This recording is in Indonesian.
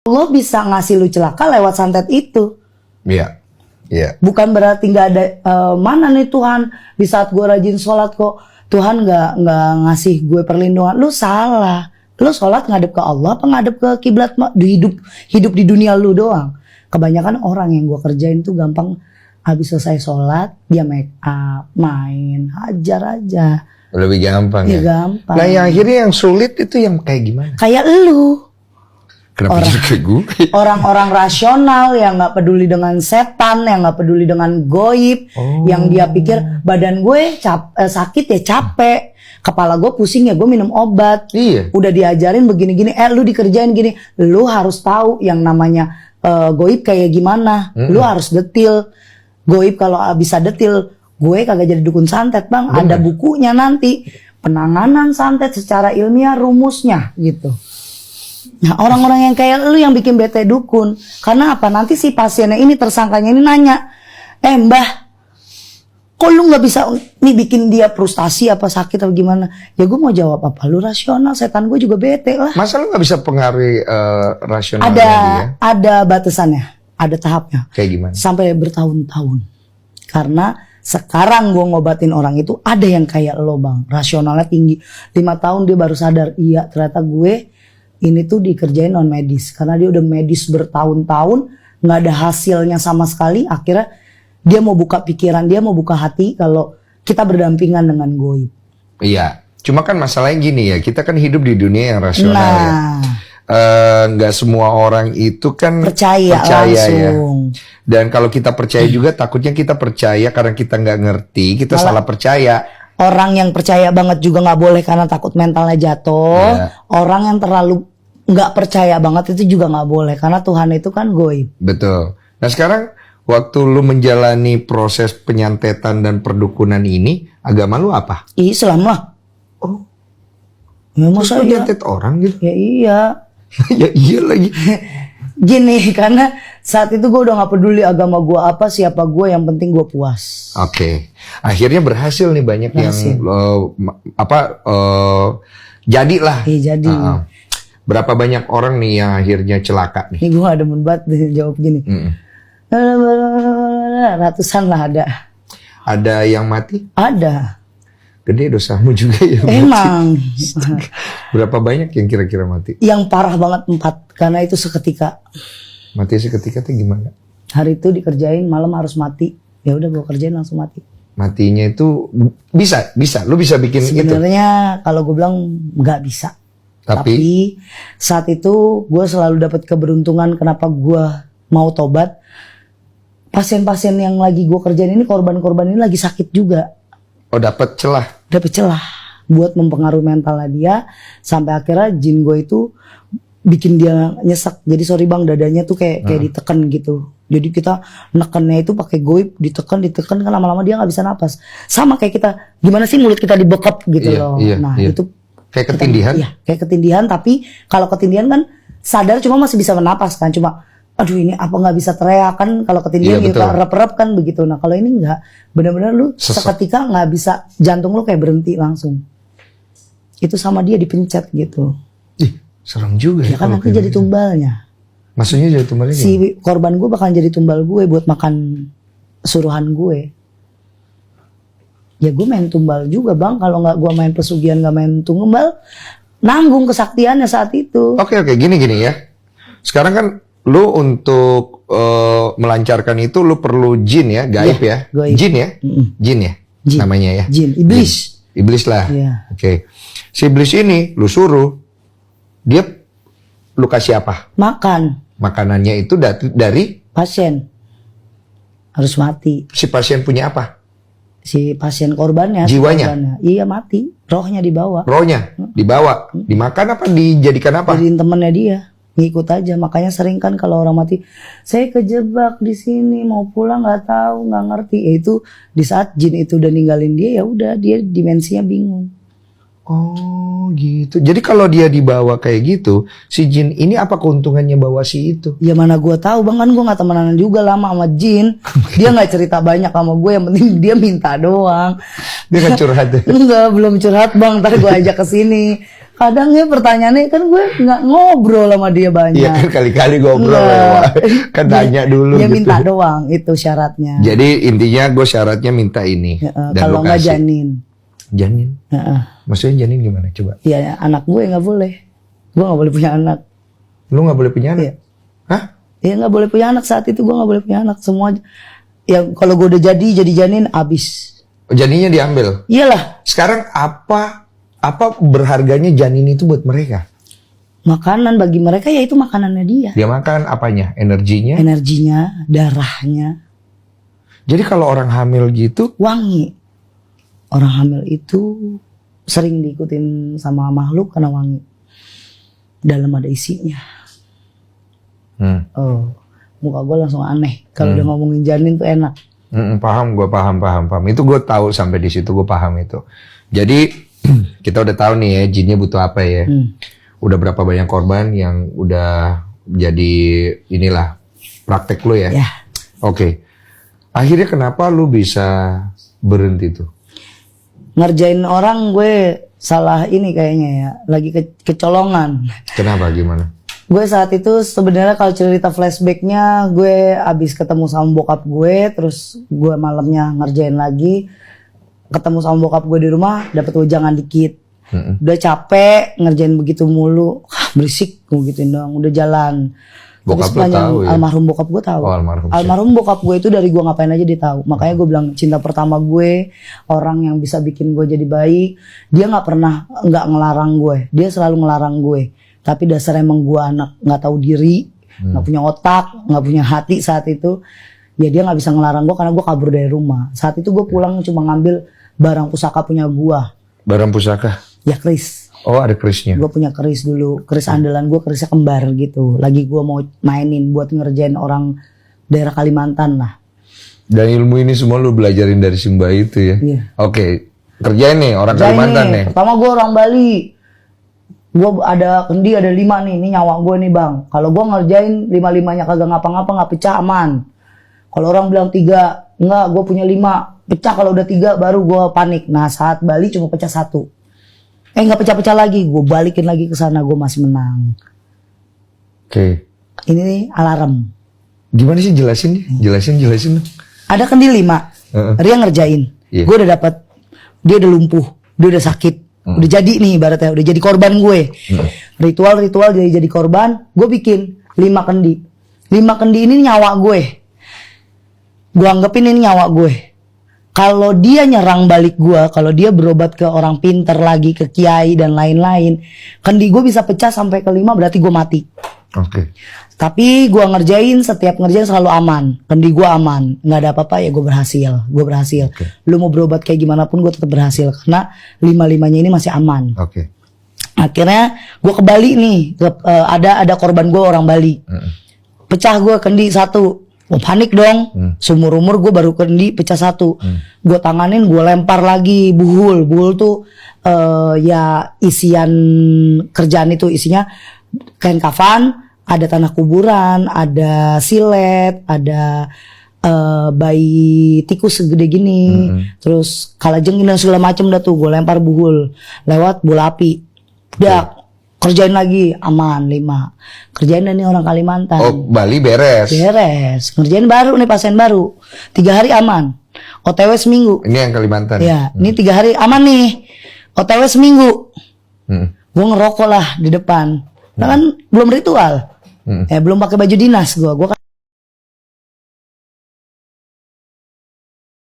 Allah bisa ngasih lu celaka lewat santet itu. Iya. Iya. Bukan berarti nggak ada mana nih Tuhan di saat gue rajin sholat kok Tuhan nggak ngasih gue perlindungan. Lu salah. Lu sholat ngadep ke Allah apa ngadep ke kiblat? Hidup di dunia lu doang. Kebanyakan orang yang gue kerjain tuh gampang habis selesai sholat dia make up, main, hajar aja. Lebih gampang ya. Gampang. Nah yang akhirnya yang sulit itu yang kayak gimana? Kayak lu. Kenapa jadi kayak gue? Orang-orang rasional yang nggak peduli dengan setan, yang nggak peduli dengan goib, yang dia pikir badan gue sakit ya capek, kepala gue pusing ya gue minum obat. Iya. Udah diajarin begini-gini, lu dikerjain gini, lu harus tahu yang namanya goib kayak gimana, lu harus detil. Goib kalau bisa detil, gue kagak jadi dukun santet bang. Bener. Ada bukunya nanti penanganan santet secara ilmiah rumusnya gitu. Nah orang-orang yang kayak lu yang bikin bete dukun. Karena apa? Nanti si pasiennya ini tersangkanya ini nanya, mbah, kok lu gak bisa nih bikin dia frustasi apa sakit atau gimana? Ya gue mau jawab apa? Lu rasional, setan gue juga bete lah. Masa lu gak bisa pengaruhi rasionalnya dia? Ada batasannya, ada tahapnya. Kayak gimana? Sampai bertahun-tahun. Karena sekarang gue ngobatin orang itu ada yang kayak lo bang, rasionalnya tinggi. 5 tahun dia baru sadar, iya ternyata gue ini tuh dikerjain non medis. Karena dia udah medis bertahun-tahun, gak ada hasilnya sama sekali. Akhirnya dia mau buka pikiran, dia mau buka hati kalau kita berdampingan dengan goib. Iya, cuma kan masalahnya gini ya, kita kan hidup di dunia yang rasional ya. Nggak semua orang itu kan percaya langsung. Ya. Dan kalau kita percaya juga takutnya kita percaya karena kita nggak ngerti, kita salah percaya. Orang yang percaya banget juga nggak boleh karena takut mentalnya jatuh. Yeah. Orang yang terlalu nggak percaya banget itu juga nggak boleh karena Tuhan itu kan goib. Betul. Nah sekarang waktu lu menjalani proses penyantetan dan perdukunan ini, agama lu apa? Islam lah. Oh, ya, masa lu nyantet orang gitu? Ya iya. Ya iya lagi. Gini, karena saat itu gue udah gak peduli agama gue apa, siapa gue, yang penting gue puas. Oke. Akhirnya berhasil nih banyak yang jadilah. Iya jadi. Berapa banyak orang nih yang akhirnya celaka nih? Ini gue gak demen banget jawab gini. Ratusan lah ada. Ada yang mati? Ada. Gede dosamu juga ya. Emang. Berapa banyak yang kira-kira mati? Yang parah banget 4, karena itu seketika. Mati seketika tuh gimana? Hari itu dikerjain, malam harus mati. Ya udah gue kerjain langsung mati. Matinya itu bisa, lu bisa bikin itu. Sebenarnya kalau gue bilang nggak bisa. Tapi saat itu gue selalu dapat keberuntungan. Kenapa gue mau tobat? Pasien-pasien yang lagi gue kerjain ini, korban-korban ini lagi sakit juga. Oh dapat celah. Dapat celah buat mempengaruhi mentalnya dia sampai akhirnya jin gue itu bikin dia nyesek. Jadi sorry bang, dadanya tuh kayak ditekan gitu. Jadi kita nekannya itu pakai goib, ditekan kan lama-lama dia nggak bisa napas. Sama kayak kita, gimana sih mulut kita dibekap gitu loh. Nah itu kayak ketindihan. Iya, kayak ketindihan. Tapi kalau ketindihan kan sadar cuma masih bisa bernapas kan, cuma aduh ini apa nggak bisa teriak kan, kalau ketindihan gitu rep-rep kan begitu. Nah kalau ini nggak, benar-benar lu seketika nggak bisa, jantung lu kayak berhenti langsung. Itu sama dia dipencet gitu. Ih, serem juga ya. Kan nanti jadi tumbalnya. Maksudnya jadi tumbalnya si gimana? Korban gue bakal jadi tumbal gue buat makan suruhan gue. Ya gue main tumbal juga bang, kalau nggak gue main pesugihan nggak main tumbal, nanggung kesaktiannya saat itu. Oke, gini ya. Sekarang kan lu untuk melancarkan itu lu perlu jin ya, gaib ya. Gaib. Jin ya? Jin ya? Jin. Namanya ya? Jin, iblis. Iblis lah. Oke. Si iblis ini lu suruh, dia lu kasih apa? Makan. Makanannya itu dari? Pasien. Harus mati. Si pasien punya apa? Si pasien korbannya. Jiwanya? Korbannya. Iya mati. Rohnya dibawa. Rohnya dibawa? Dimakan apa? Dijadikan apa? Jadiin temennya dia. Ngikut aja. Makanya sering kan kalau orang mati, saya kejebak di sini, mau pulang nggak tahu, nggak ngerti. Ya itu di saat jin itu udah ninggalin dia, ya udah dia dimensinya bingung. Oh gitu. Jadi kalau dia dibawa kayak gitu, si jin ini apa keuntungannya bawa si itu? Ya mana gue tahu bang, kan gue nggak temenan juga lama sama jin. Dia nggak cerita banyak sama gue, yang penting dia minta doang. Dia nggak curhat? Enggak, belum curhat bang. Ntar gue ajak ke sini. Kadang ya pertanyaannya kan gue nggak ngobrol sama dia banyak. Iya kan kali-kali ngobrol ya. Kan nanya dulu dia gitu. minta doang itu syaratnya. Jadi intinya gue syaratnya minta ini. Kalau nggak janin. Janin? Maksudnya janin gimana coba? Iya anak gue nggak boleh. Gue nggak boleh punya anak. Lu nggak boleh punya anak? Iya. Hah? Iya nggak boleh punya anak saat itu gue nggak boleh punya anak semua. Ya kalau gue udah jadi janin abis. Janinnya diambil? Iyalah. Sekarang apa berharganya janin itu buat mereka? Makanan bagi mereka ya itu makanannya dia. Dia makan apanya? Energinya? Energinya, darahnya. Jadi kalau orang hamil gitu? Wangi. Orang hamil itu sering diikutin sama makhluk karena wangi. Dalam ada isinya. Oh, muka gue langsung aneh. Kalau udah ngomongin janin tuh enak. Paham, gue paham. Itu gue tahu sampai di situ gue paham itu. Jadi kita udah tahu nih ya jinnya butuh apa ya. Udah berapa banyak korban yang udah jadi inilah praktek lo ya. Oke. Akhirnya kenapa lu bisa berhenti tuh? Ngerjain orang gue salah ini kayaknya ya. Lagi kecolongan. Kenapa gimana? Gue saat itu sebenarnya kalau cerita flashbacknya gue abis ketemu sama bokap gue, terus gue malamnya ngerjain lagi, ketemu sama bokap gue di rumah, dapet wejangan dikit, udah capek ngerjain begitu mulu, berisik gue gituin dong, udah jalan. Bokap lo tahu ya? Almarhum bokap gue tahu. Oh, almarhum bokap gue itu dari gue ngapain aja dia tahu. Makanya gue bilang cinta pertama gue, orang yang bisa bikin gue jadi baik, dia nggak pernah nggak ngelarang gue, dia selalu ngelarang gue. Tapi dasar emang gue anak nggak tahu diri, nggak punya otak, nggak punya hati saat itu. Ya dia nggak bisa ngelarang gue karena gue kabur dari rumah. Saat itu gue pulang cuma ngambil barang pusaka punya gue. Barang pusaka? Ya keris. Oh ada kerisnya? Gue punya keris dulu, keris andalan gue, kerisnya kembar gitu. Lagi gue mau mainin buat ngerjain orang daerah Kalimantan lah. Dan ilmu ini semua lu belajarin dari Simba itu ya? Iya. Oke, kerjain nih orang Kalimantan nih. Pertama gue orang Bali. Gue ada kendi ada 5 nih, ini nyawa gue nih bang. Kalau gue ngerjain 5-5-nya kagak ngapa-ngapa nggak pecah aman. Kalau orang bilang 3, enggak gue punya 5, pecah kalau udah 3 baru gue panik. Nah saat Bali cuma pecah 1. Nggak pecah-pecah lagi, gue balikin lagi ke sana gue masih menang. Oke. Ini nih alarm. Gimana sih jelasin nih? Jelasin. Ada kendi 5, Ria ngerjain. Gue udah dapat, dia udah lumpuh, dia udah sakit. Udah jadi nih ibaratnya, udah jadi korban gue. Ritual jadi korban, gue bikin 5 kendi. 5 kendi ini nyawa gue. Gue anggapin ini nyawa gue. Kalau dia nyerang balik gue, kalau dia berobat ke orang pinter lagi, ke kiai dan lain-lain, kendi gue bisa pecah sampai ke 5 berarti gue mati. Oke. Tapi gue setiap ngerjain selalu aman. Kendi gue aman, nggak ada apa-apa ya gue berhasil. Lu mau berobat kayak gimana pun gue tetap berhasil karena 5-5-nya ini masih aman. Akhirnya gue ke Bali nih, ada korban gue orang Bali. Pecah gue kendi 1, panik dong. Seumur umur gue baru kendi pecah 1. Gue tanganin, gue lempar lagi buhul tuh ya isian kerjaan itu isinya kain kafan. Ada tanah kuburan, ada silet, ada bayi tikus segede gini, terus kalajengking dan segala macem dah tuh gue lempar buhul lewat bola api. Udah kerjain lagi aman 5. Kerjain nih orang Kalimantan. Oh Bali beres. Ngerjain baru nih pasien baru. 3 hari aman. OTW seminggu. Ini yang Kalimantan. Ya, ini 3 hari aman nih. OTW seminggu. Gue ngerokok lah di depan. Kan belum ritual. Belum pakai baju dinas gue kan